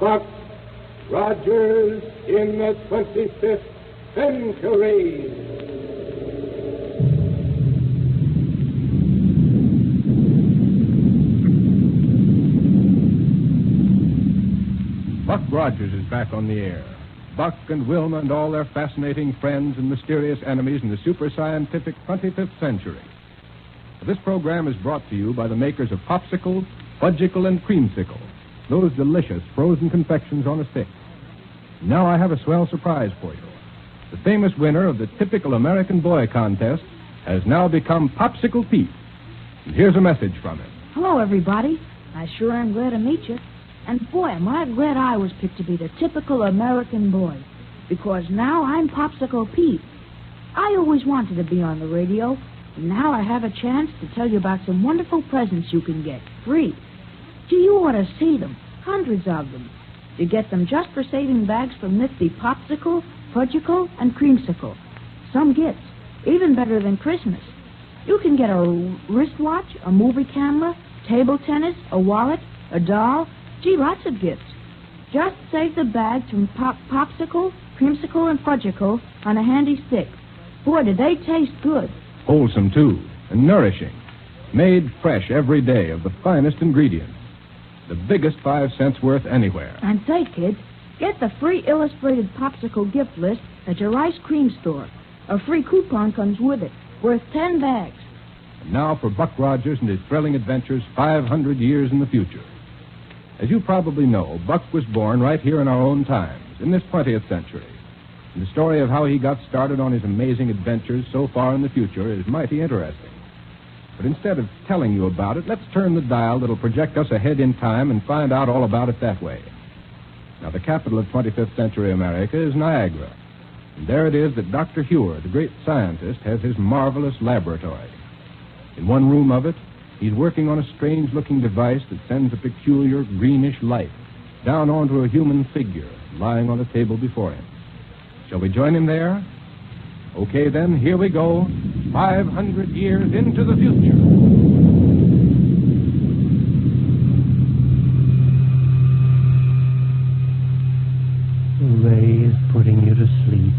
Buck Rogers in the 25th century. Buck Rogers is back on the air. Buck and Wilma and all their fascinating friends and mysterious enemies in the super-scientific 25th century. This program is brought to you by the makers of Popsicle, Fudgicle, and Creamsicle, those delicious frozen confections on a stick. Now I have a swell surprise for you. The famous winner of the typical American boy contest has now become Popsicle Pete. And here's a message from him. Hello, everybody. I sure am glad to meet you. And boy, am I glad I was picked to be the typical American boy. Because now I'm Popsicle Pete. I always wanted to be on the radio. And now I have a chance to tell you about some wonderful presents you can get, free. Gee, you ought to see them. Hundreds of them. You get them just for saving bags from nifty Popsicle, Fudgicle, and Creamsicle. Some gifts, even better than Christmas. You can get a wristwatch, a movie camera, table tennis, a wallet, a doll. Gee, lots of gifts. Just save the bags from Popsicle, Creamsicle, and Fudgicle on a handy stick. Boy, do they taste good. Wholesome, too, and nourishing. Made fresh every day of the finest ingredients. The biggest 5 cents worth anywhere. And say, kids, get the free illustrated Popsicle gift list at your ice cream store. A free coupon comes with it, worth 10 bags. And now for Buck Rogers and his thrilling adventures 500 years in the future. As you probably know, Buck was born right here in our own times, in this 20th century. And the story of how he got started on his amazing adventures so far in the future is mighty interesting. But instead of telling you about it, let's turn the dial that'll project us ahead in time and find out all about it that way. Now, the capital of 25th century America is Niagara. And there it is that Dr. Huer, the great scientist, has his marvelous laboratory. In one room of it, he's working on a strange-looking device that sends a peculiar greenish light down onto a human figure lying on a table before him. Shall we join him there? Okay, then, here we go. 500 years into the future. The ray is putting you to sleep.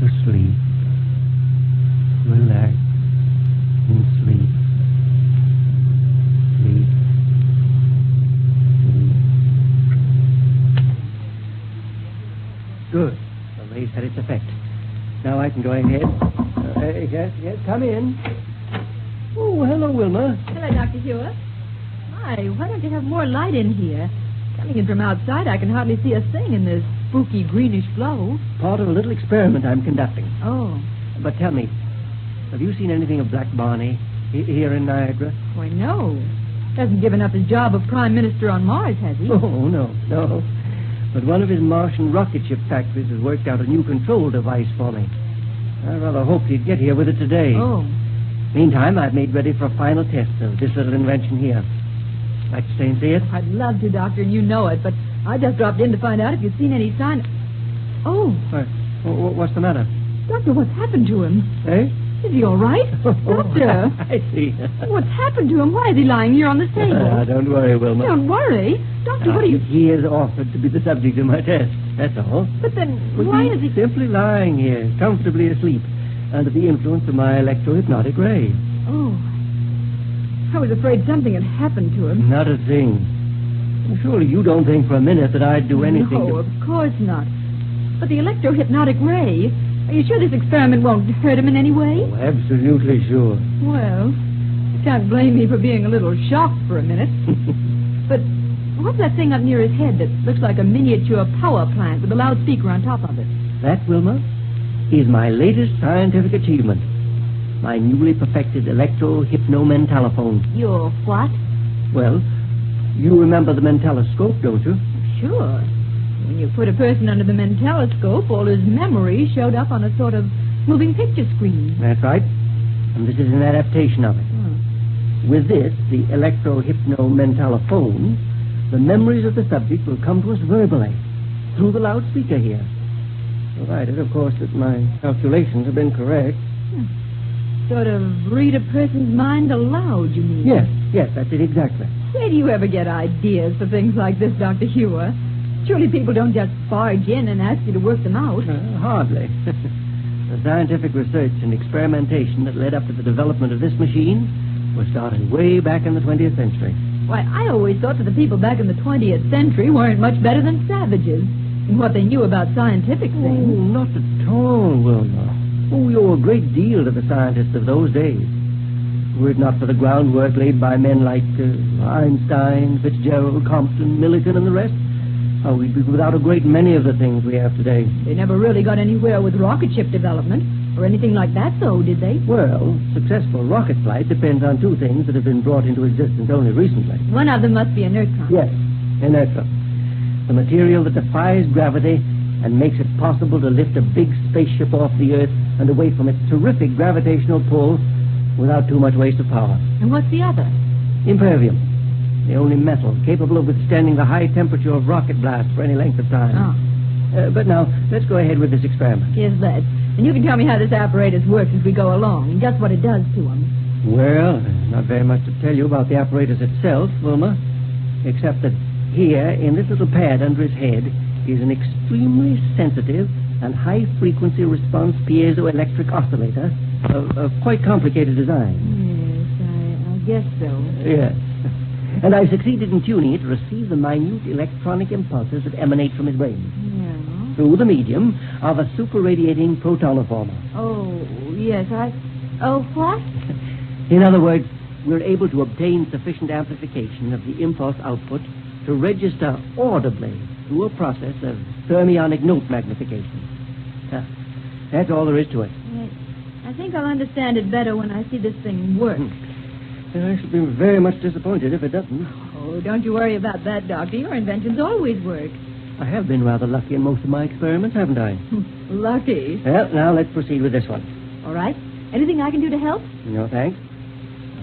To sleep. Relax and sleep. Sleep. Sleep. Good. The ray's had its effect. Now I can go ahead. Yes, come in. Oh, hello, Wilma. Hello, Dr. Hewitt. My, why don't you have more light in here? Coming in from outside, I can hardly see a thing in this spooky greenish glow. Part of a little experiment I'm conducting. Oh. But tell me, have you seen anything of Black Barney here in Niagara? Why, no. Hasn't given up his job of Prime Minister on Mars, has he? Oh, no. But one of his Martian rocket ship factories has worked out a new control device for me. I rather hoped he'd get here with it today. Oh. Meantime, I've made ready for a final test of this little invention here. Like to stay and see it? I'd love to, Doctor, and you know it, but I just dropped in to find out if you'd seen any sign. Oh. What's the matter? Doctor, what's happened to him? Eh? Is he all right? Doctor! I see. What's happened to him? Why is he lying here on the table? Don't worry, Wilma. Don't worry. Doctor, what are you... He has offered to be the subject of my test. That's all. But then, Well, why he's is he... simply lying here, comfortably asleep, under the influence of my electrohypnotic ray. Oh. I was afraid something had happened to him. Not a thing. Surely you don't think for a minute that I'd do anything No, of course not. But the electrohypnotic ray... Are you sure this experiment won't hurt him in any way? Oh, absolutely sure. Well, you can't blame me for being a little shocked for a minute. But what's that thing up near his head that looks like a miniature power plant with a loudspeaker on top of it? That, Wilma, is my latest scientific achievement. My newly perfected electro-hypno-mentalophone. Your what? Well, you remember the mentaloscope, don't you? Sure. When you put a person under the mentaloscope, all his memories showed up on a sort of moving picture screen. That's right. And this is an adaptation of it. With this, the electro-hypno-mentalophone, the memories of the subject will come to us verbally, through the loudspeaker here. Provided, of course, that my calculations have been correct. Sort of read a person's mind aloud, you mean? Yes, that's it exactly. Where do you ever get ideas for things like this, Dr. Hewer? Surely people don't just barge in and ask you to work them out. Hardly. The scientific research and experimentation that led up to the development of this machine was started way back in the 20th century. Why, I always thought that the people back in the 20th century weren't much better than savages in what they knew about scientific Oh, things. not at all, Wilma. Oh, we owe a great deal to the scientists of those days. Were it not for the groundwork laid by men like Einstein, Fitzgerald, Compton, Millikan, and the rest, we'd be without a great many of the things we have today. They never really got anywhere with rocket ship development or anything like that, though, did they? Well, successful rocket flight depends on two things that have been brought into existence only recently. One of them must be a neutron. Yes, inertia. The material that defies gravity and makes it possible to lift a big spaceship off the Earth and away from its terrific gravitational pull without too much waste of power. And what's the other? Impervium. The only metal capable of withstanding the high temperature of rocket blast for any length of time. But now, let's go ahead with this experiment. Yes, let's. And you can tell me how this apparatus works as we go along, and just what it does to them. Well, not very much to tell you about the apparatus itself, Wilma, except that here, in this little pad under his head, is an extremely sensitive and high-frequency response piezoelectric oscillator of quite complicated design. Yes, I guess so. Yes. And I've succeeded in tuning it to receive the minute electronic impulses that emanate from his brain Yeah. through the medium of a super-radiating protonoformer. Oh, yes, Oh, what? In other words, we're able to obtain sufficient amplification of the impulse output to register audibly through a process of thermionic note magnification. That's all there is to it. I think I'll understand it better when I see this thing work. I should be very much disappointed if it doesn't. Oh, don't you worry about that, Doctor. Your inventions always work. I have been rather lucky in most of my experiments, haven't I? Lucky. Well, now let's proceed with this one. All right. Anything I can do to help? No, thanks.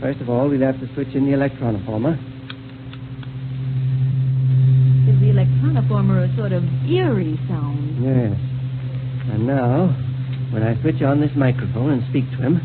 First of all, we'll have to switch in the electronoformer. Gives the electronoformer a sort of eerie sound. Yes. And now, when I switch on this microphone and speak to him,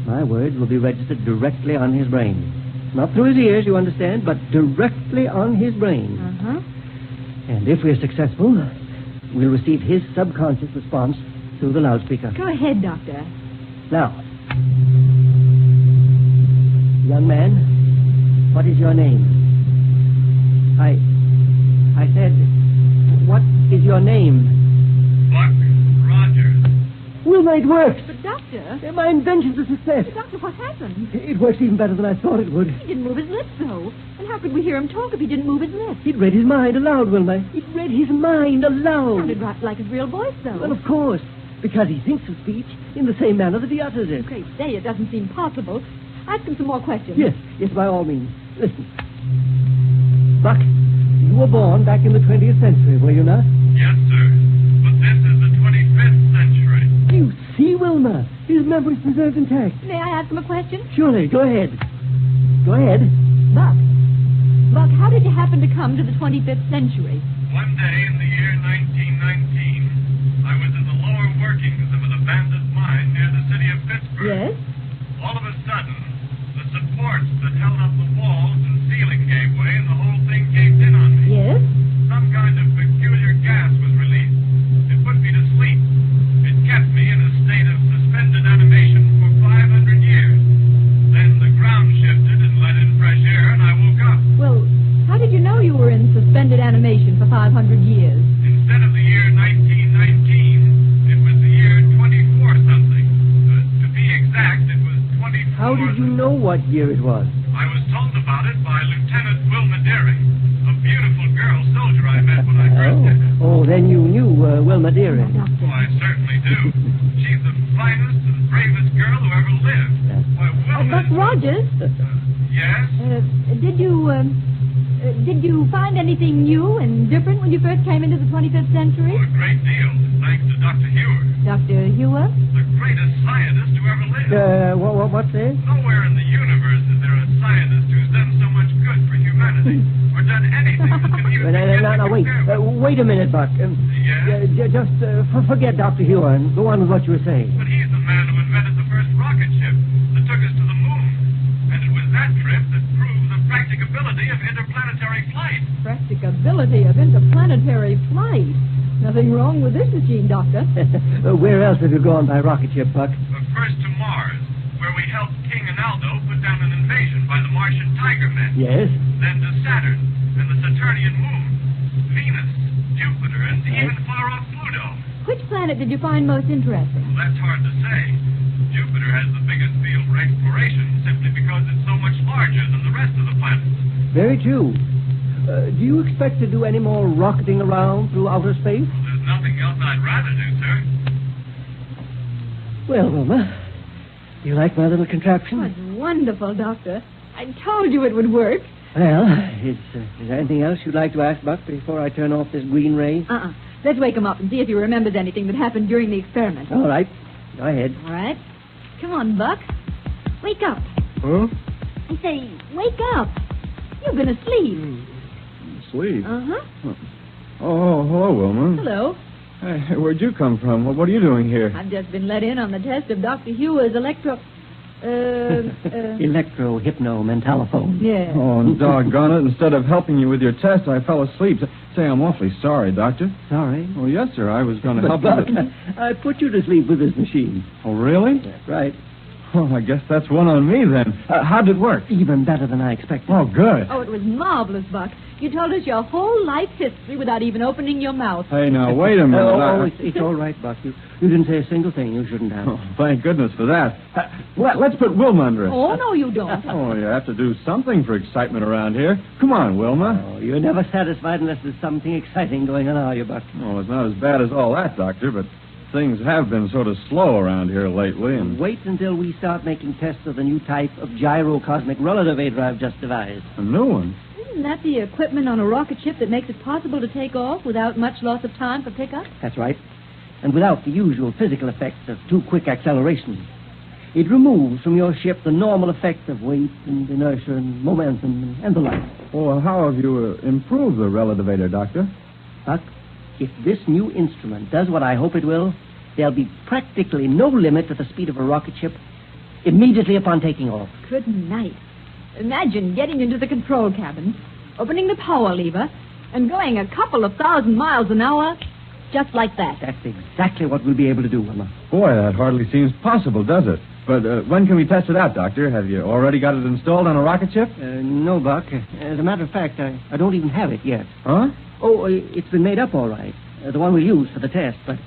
my words will be registered directly on his brain. Not through his ears, you understand, but directly on his brain. Uh-huh. And if we're successful, we'll receive his subconscious response through the loudspeaker. Go ahead, Doctor. Now, young man, what is your name? I said, what is your name? Buck Rogers. Wilma, it works. But, Doctor... My invention's a success. Doctor, what happened? It works even better than I thought it would. He didn't move his lips, though. And how could we hear him talk if he didn't move his lips? It read his mind aloud, Wilma. It read his mind aloud. Sounded right like his real voice, though. Well, of course, because he thinks of speech in the same manner that he utters it. Great day, it doesn't seem possible. Ask him some more questions. Yes, by all means. Listen. Buck, you were born back in the 20th century, were you not? Yes, sir. But this is the 25th century. You see, Wilma, his memory's preserved intact. May I ask him a question? Surely, go ahead. Go ahead. Buck, how did you happen to come to the 25th century? One day in the year 1919, I was in the lower workings of an abandoned mine near the city of Pittsburgh. Yes? All of a sudden, the supports that held up the walls and ceiling gave way and the whole thing caved in on me. Yes? Some kind of peculiar gas was released. It put me to sleep. It kept me in a state of suspended animation for 500 years. Then the ground shifted and let in fresh air and I woke up. Well, how did you know you were in suspended animation for 500 years? Instead of the year 1919, it was the year 24-something. To be exact, it was 24... How did you know what year it was? I was told about it by Lieutenant Wilma Deering, a beautiful girl soldier I met when I first hit her. Oh, then you knew Wilma Deering. Doctor. Oh, I certainly do. She's the finest and bravest girl who ever lived. Why, Wilma... Buck Rogers, Yes? did you find anything new and different when you first came into the 25th century? Oh, a great deal, thanks to Dr. Hewer, Dr. Hewer? the greatest scientist who ever lived. What's this? Nowhere in the universe is there a scientist who's done so much good for humanity, or done anything that can even begin to Now, wait. compare with. Wait a minute, Buck. Yes? Just forget Dr. Hewer and go on with what you were saying. But he's the man who invented the first rocket ship that took us to the moon. And it was that trip that proved the practical practicability of interplanetary flight. Practicability of interplanetary flight. Nothing wrong with this machine, Doctor. Where else have you gone by rocket ship, Buck? First to Mars, where we helped King and Aldo put down an invasion by the Martian Tiger Men. Yes. Then to Saturn and the Saturnian moon, Venus, Jupiter, and even far-off Pluto. Which planet did you find most interesting? Well, that's hard to say. Jupiter has the biggest field for exploration simply because it's so much larger than the rest of the planets. Very true. Do you expect to do any more rocketing around through outer space? Well, there's nothing else I'd rather do, sir. Well, Wilma, you like my little contraption? Oh, it's wonderful, Doctor. I told you it would work. Well, is there anything else you'd like to ask, Buck, before I turn off this green ray? Let's wake him up and see if he remembers anything that happened during the experiment. All right. Go ahead. All right. Come on, Buck. Wake up. Huh? I say, wake up. You've been asleep. Sleep? Uh-huh. Oh, hello, Wilma. Hello. Hey, where'd you come from? What are you doing here? I've just been let in on the test of Dr. Hewer's Electro-hypno-mentalophone. Yeah. Oh, doggone it. Instead of helping you with your test, I fell asleep. Say, I'm awfully sorry, Doctor. Sorry? Oh, yes, sir. I was going to But, help Buck, you. I put you to sleep with this machine. Oh, really? That's right. Oh, I guess that's one on me, then. How'd it work? Even better than I expected. Oh, good. Oh, it was marvelous, Buck. You told us your whole life history without even opening your mouth. Hey, now, wait a minute. It's all right, Buck. You didn't say a single thing you shouldn't have. Oh, thank goodness for that. Let's put Wilma under it. Oh, no, you don't. Oh, you have to do something for excitement around here. Come on, Wilma. Oh, you're never satisfied unless there's something exciting going on, are you, Buck? Oh, it's not as bad as all that, Doctor, but things have been sort of slow around here lately, and Wait until we start making tests of the new type of gyrocosmic relativator I've just devised. a new one. Isn't that the equipment on a rocket ship that makes it possible to take off without much loss of time for pickup? That's right. And without the usual physical effects of too quick acceleration. It removes from your ship the normal effects of weight and inertia and momentum and the like. Oh, how have you improved the relativator, Doctor? Buck, if this new instrument does what I hope it will, there'll be practically no limit to the speed of a rocket ship immediately upon taking off. Good night. Imagine getting into the control cabin, opening the power lever, and going a couple of 1,000 miles an hour just like that. That's exactly what we'll be able to do, Wilma. Boy, that hardly seems possible, does it? But when can we test it out, Doctor? Have you already got it installed on a rocket ship? No, Buck. As a matter of fact, I don't even have it yet. Huh? Oh, it's been made up all right. The one we'll use for the test, but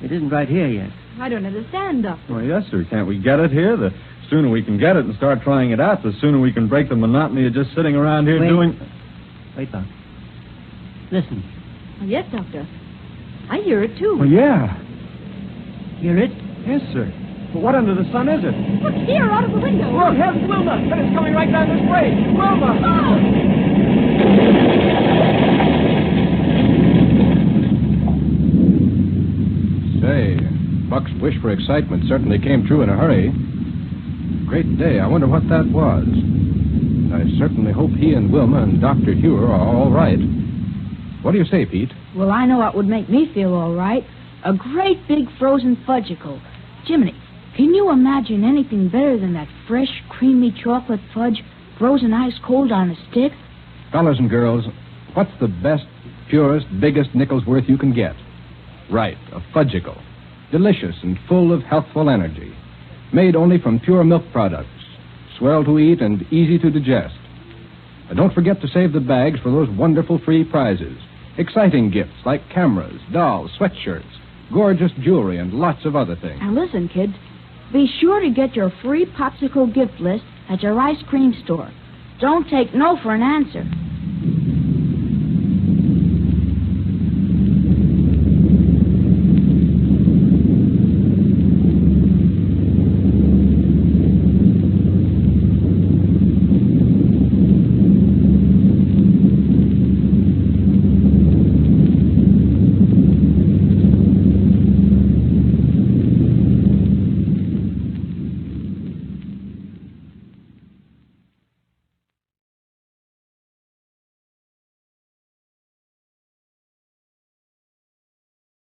it isn't right here yet. I don't understand, Doctor. Well, yes, sir. Can't we get it here? The sooner we can get it and start trying it out, the sooner we can break the monotony of just sitting around here doing... Wait, Buck. Listen. Yes, Doctor. I hear it, too. Well, yeah. Hear it? Yes, sir. But what under the sun is it? Look here, out of the window. Look, here's Wilma. And it's coming right down this way. Wilma! Say, Buck's wish for excitement certainly came true in a hurry. Great day. I wonder what that was. I certainly hope he and Wilma and Dr. Hewer are all right. What do you say, Pete? Well, I know what would make me feel all right. A great big frozen fudgicle. Jiminy, can you imagine anything better than that fresh, creamy chocolate fudge frozen ice cold on a stick? Fellas and girls, what's the best, purest, biggest nickel's worth you can get? Right, a fudgicle. Delicious and full of healthful energy. Made only from pure milk products. Swell to eat and easy to digest. And don't forget to save the bags for those wonderful free prizes. Exciting gifts like cameras, dolls, sweatshirts, gorgeous jewelry, and lots of other things. Now listen, kids. Be sure to get your free popsicle gift list at your ice cream store. Don't take no for an answer.